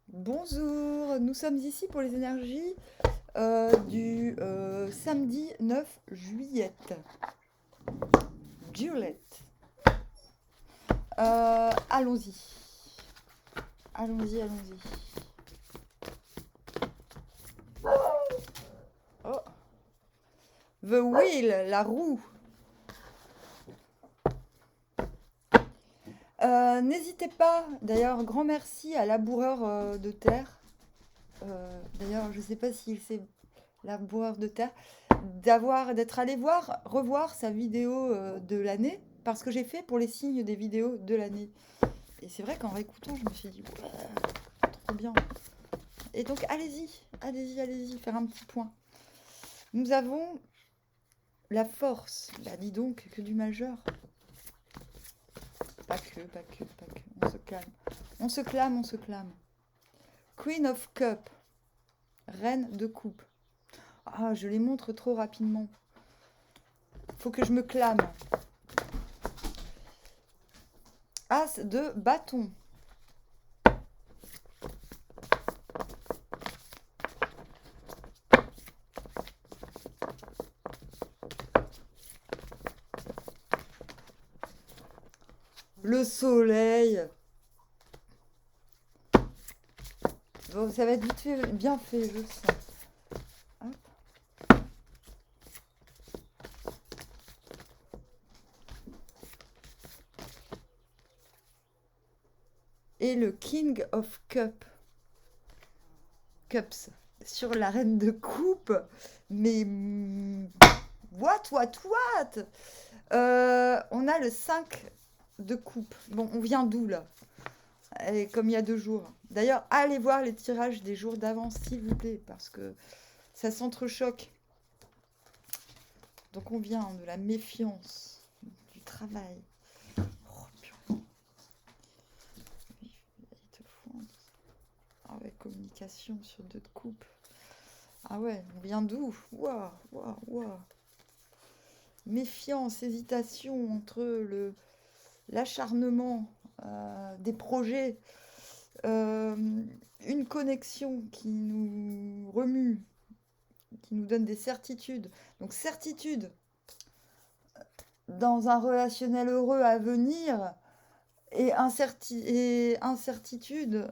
Bonjour, nous sommes ici pour les énergies du samedi 9 juillet. Juliet. Allons-y. Allons-y, allons-y. Oh. The wheel, la roue. N'hésitez pas, d'ailleurs, grand merci à Laboureur de terre. D'ailleurs, je ne sais pas s'il c'est Laboureur de terre, d'être allé revoir sa vidéo de l'année, parce que j'ai fait pour les signes des vidéos de l'année. Et c'est vrai qu'en réécoutant, je me suis dit, ouais, trop bien. Et donc, allez-y, allez-y, allez-y, faire un petit point. Nous avons la force, bah dis donc, que du majeur. Pas que, pas que, pas que. On se calme. On se clame, on se clame. Queen of Cup, reine de coupe. Ah, je les montre trop rapidement. Faut que je me clame. As de bâton. Le soleil. Bon, ça va être vite fait, bien fait, je sens. Hop. Et le King of Cups sur la reine de coupe. Mais what? On a le 5 de coupe. Bon, on vient d'où là? Et comme il y a 2 jours. D'ailleurs, allez voir les tirages des jours d'avant, s'il vous plaît, parce que ça s'entrechoque. Donc on vient de la méfiance, du travail. Oh, purée. Il te faut. Ah ouais, communication sur 2 de coupe. Ah ouais, on vient d'où? Waouh. Méfiance, hésitation entre l'acharnement des projets, une connexion qui nous remue, qui nous donne des certitudes. Donc certitude dans un relationnel heureux à venir et incertitude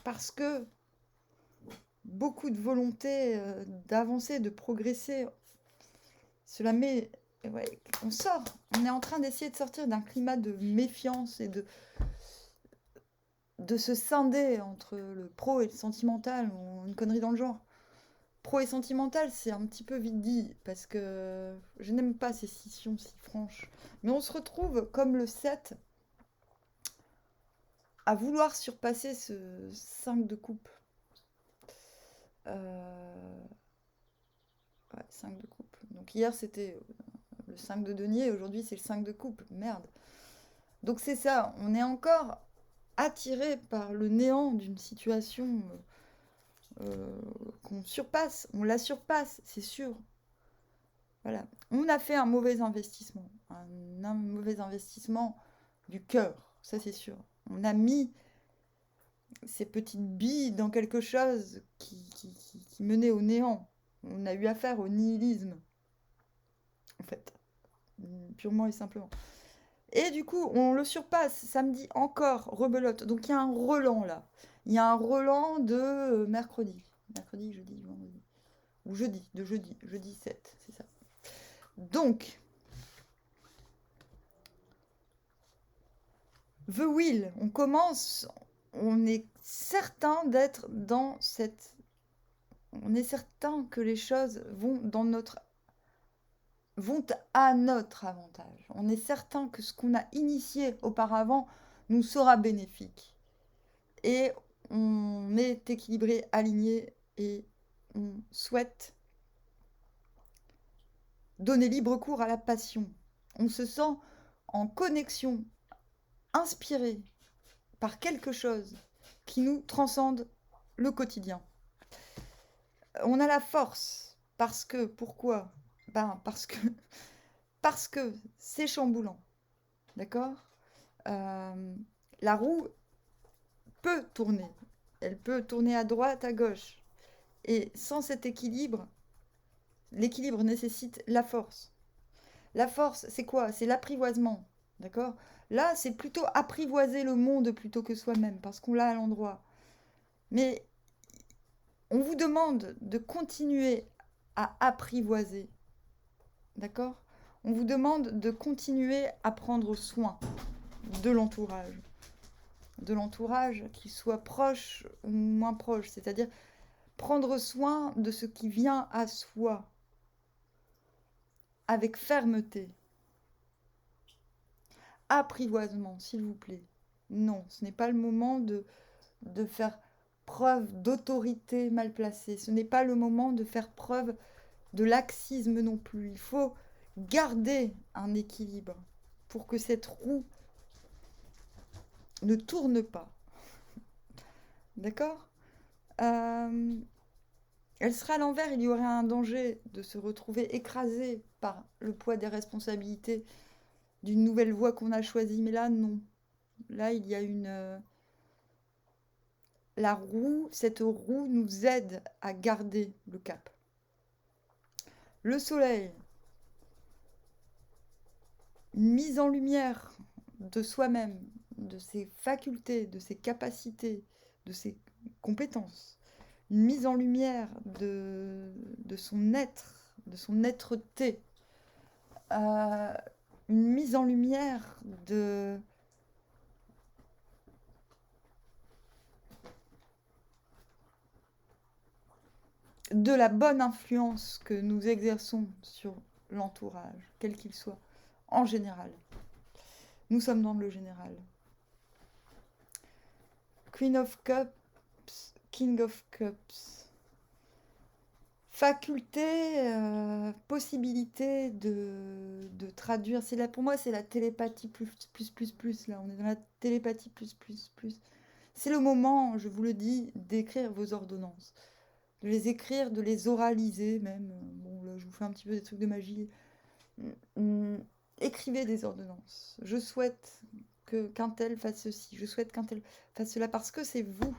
parce que beaucoup de volonté d'avancer, de progresser. Cela met... Ouais, on est en train d'essayer de sortir d'un climat de méfiance et de se scinder entre le pro et le sentimental, ou une connerie dans le genre. Pro et sentimental, c'est un petit peu vite dit, parce que je n'aime pas ces scissions si franches. Mais on se retrouve, comme le 7, à vouloir surpasser ce 5 de coupe. Ouais, 5 de coupe. Donc hier, c'était le 5 de denier, aujourd'hui, c'est le 5 de coupe. Merde. Donc c'est ça, on est encore attiré par le néant d'une situation qu'on surpasse, on la surpasse, c'est sûr. Voilà. On a fait un mauvais investissement, un mauvais investissement du cœur, ça c'est sûr. On a mis ces petites billes dans quelque chose qui menait au néant. On a eu affaire au nihilisme, en fait, purement et simplement. Et du coup, on le surpasse. Samedi encore, rebelote. Donc il y a un relan là. Il y a un relan de mercredi. Mercredi, jeudi, vendredi. Ou jeudi, de jeudi. Jeudi 7, c'est ça. Donc, The Will, on commence. On est certain d'être dans cette. On est certain que les choses vont à notre avantage. On est certain que ce qu'on a initié auparavant nous sera bénéfique. Et on est équilibré, aligné et on souhaite donner libre cours à la passion. On se sent en connexion, inspiré par quelque chose qui nous transcende le quotidien. On a la force parce que, pourquoi? Parce que c'est chamboulant, d'accord. La roue peut tourner, elle peut tourner à droite, à gauche. Et sans cet équilibre, l'équilibre nécessite la force. La force, c'est quoi? C'est l'apprivoisement, d'accord? Là, c'est plutôt apprivoiser le monde plutôt que soi-même, parce qu'on l'a à l'endroit. Mais on vous demande de continuer à apprivoiser, d'accord? On vous demande de continuer à prendre soin de l'entourage. De l'entourage, qu'il soit proche ou moins proche, c'est-à-dire prendre soin de ce qui vient à soi, avec fermeté. Apprivoisement, s'il vous plaît. Non, ce n'est pas le moment de faire preuve d'autorité mal placée. Ce n'est pas le moment de faire preuve de laxisme non plus. Il faut garder un équilibre pour que cette roue ne tourne pas. D'accord? Elle serait à l'envers, il y aurait un danger de se retrouver écrasé par le poids des responsabilités d'une nouvelle voie qu'on a choisie. Mais là, non. Là, il y a la roue, cette roue nous aide à garder le cap. Le soleil, une mise en lumière de soi-même, de ses facultés, de ses capacités, de ses compétences. Une mise en lumière de son être, de son être-té. Une mise en lumière de la bonne influence que nous exerçons sur l'entourage, quel qu'il soit, en général. Nous sommes dans le général. Queen of Cups, King of Cups. Faculté, possibilité de traduire. C'est là, pour moi, c'est la télépathie plus. Là, on est dans la télépathie plus. C'est le moment, je vous le dis, d'écrire vos ordonnances. De les écrire, de les oraliser même. Bon, là, je vous fais un petit peu des trucs de magie. Écrivez des ordonnances. Je souhaite qu'un tel fasse ceci. Je souhaite qu'un tel fasse cela parce que c'est vous.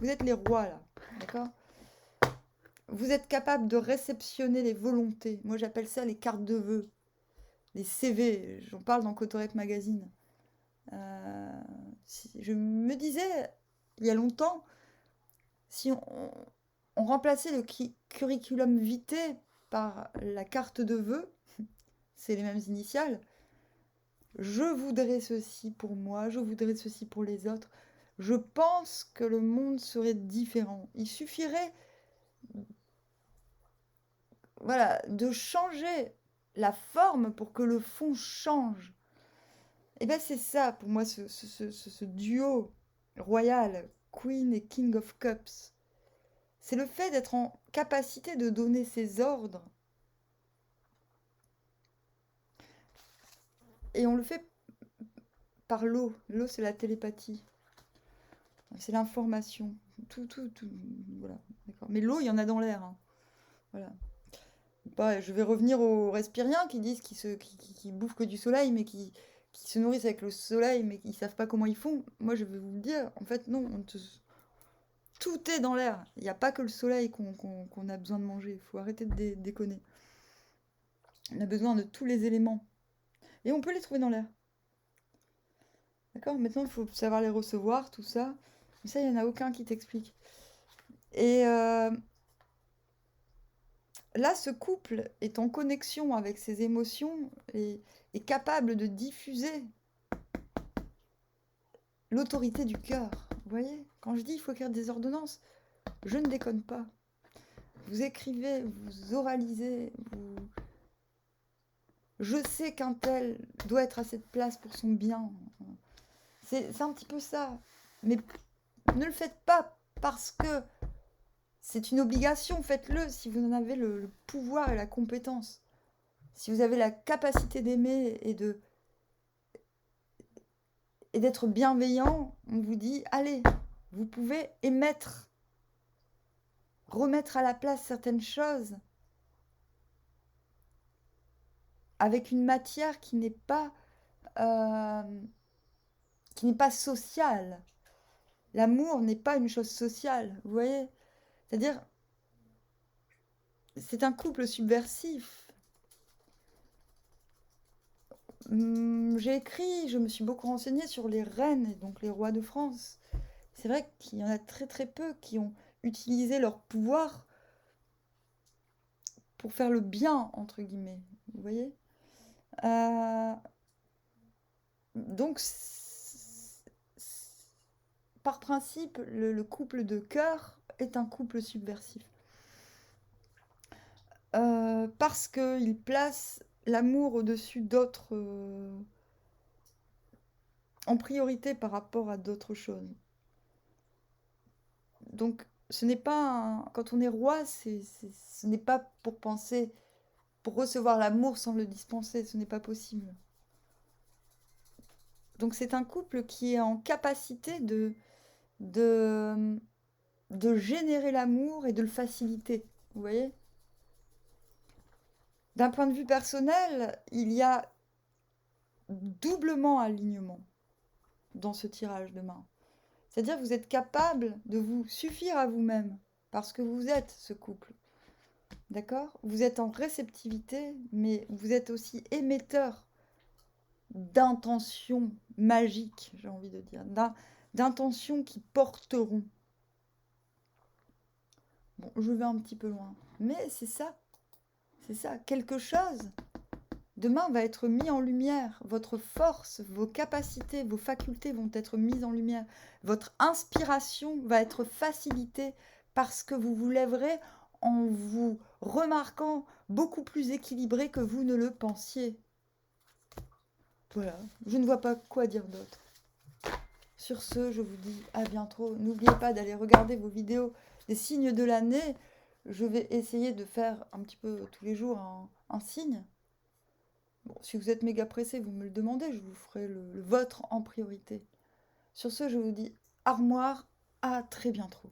Vous êtes les rois là, d'accord? Vous êtes capable de réceptionner les volontés. Moi, j'appelle ça les cartes de vœux, les CV. J'en parle dans Cotorep Magazine. Je me disais, il y a longtemps, si on remplaçait le curriculum vitae par la carte de vœux, c'est les mêmes initiales, je voudrais ceci pour moi, je voudrais ceci pour les autres. Je pense que le monde serait différent. Il suffirait de changer la forme pour que le fond change. Et bien c'est ça pour moi ce duo royal, Queen et King of Cups. C'est le fait d'être en capacité de donner ses ordres. Et on le fait par l'eau. L'eau, c'est la télépathie. C'est l'information. Tout. Voilà, d'accord. Mais l'eau, il y en a dans l'air. Hein. Voilà. Bah, je vais revenir aux respiriens qui disent qu'ils bouffent que du soleil, mais qui se nourrissent avec le soleil, mais qui ne savent pas comment ils font. Moi, je vais vous le dire. En fait, non. Tout est dans l'air. Il n'y a pas que le soleil qu'on a besoin de manger. Il faut arrêter de déconner. On a besoin de tous les éléments. Et on peut les trouver dans l'air. D'accord? Maintenant, il faut savoir les recevoir, tout ça. Mais ça, il n'y en a aucun qui t'explique. Et là, ce couple est en connexion avec ses émotions et est capable de diffuser l'autorité du cœur. Vous voyez? Quand je dis il faut écrire des ordonnances, je ne déconne pas. Vous écrivez, vous oralisez, vous... Je sais qu'un tel doit être à cette place pour son bien. C'est un petit peu ça. Mais ne le faites pas parce que c'est une obligation. Faites-le si vous en avez le pouvoir et la compétence. Si vous avez la capacité d'aimer et d'être bienveillant, on vous dit, allez, vous pouvez émettre, remettre à la place certaines choses avec une matière qui n'est pas sociale. L'amour n'est pas une chose sociale, vous voyez? C'est-à-dire, c'est un couple subversif. J'ai écrit, je me suis beaucoup renseignée sur les reines, et donc les rois de France. C'est vrai qu'il y en a très très peu qui ont utilisé leur pouvoir pour faire le bien, entre guillemets. Vous voyez? Euh, donc, par principe, le couple de cœur est un couple subversif. Parce qu'il place l'amour au-dessus d'autres, en priorité par rapport à d'autres choses. Donc, ce n'est pas quand on est roi, ce n'est pas pour penser, pour recevoir l'amour sans le dispenser, ce n'est pas possible. Donc, c'est un couple qui est en capacité de, de générer l'amour et de le faciliter. Vous voyez? D'un point de vue personnel, il y a doublement alignement dans ce tirage de main. C'est-à-dire que vous êtes capable de vous suffire à vous-même parce que vous êtes ce couple. D'accord? Vous êtes en réceptivité, mais vous êtes aussi émetteur d'intentions magiques, j'ai envie de dire, d'intentions qui porteront. Bon, je vais un petit peu loin, mais c'est ça. C'est ça. Quelque chose demain va être mis en lumière. Votre force, vos capacités, vos facultés vont être mises en lumière. Votre inspiration va être facilitée parce que vous vous lèverez en vous remarquant beaucoup plus équilibré que vous ne le pensiez. Voilà, je ne vois pas quoi dire d'autre. Sur ce, je vous dis à bientôt. N'oubliez pas d'aller regarder vos vidéos des signes de l'année. Je vais essayer de faire un petit peu tous les jours un signe. Bon, si vous êtes méga pressé, vous me le demandez, je vous ferai le vôtre en priorité. Sur ce, je vous dis armoire, à très bientôt.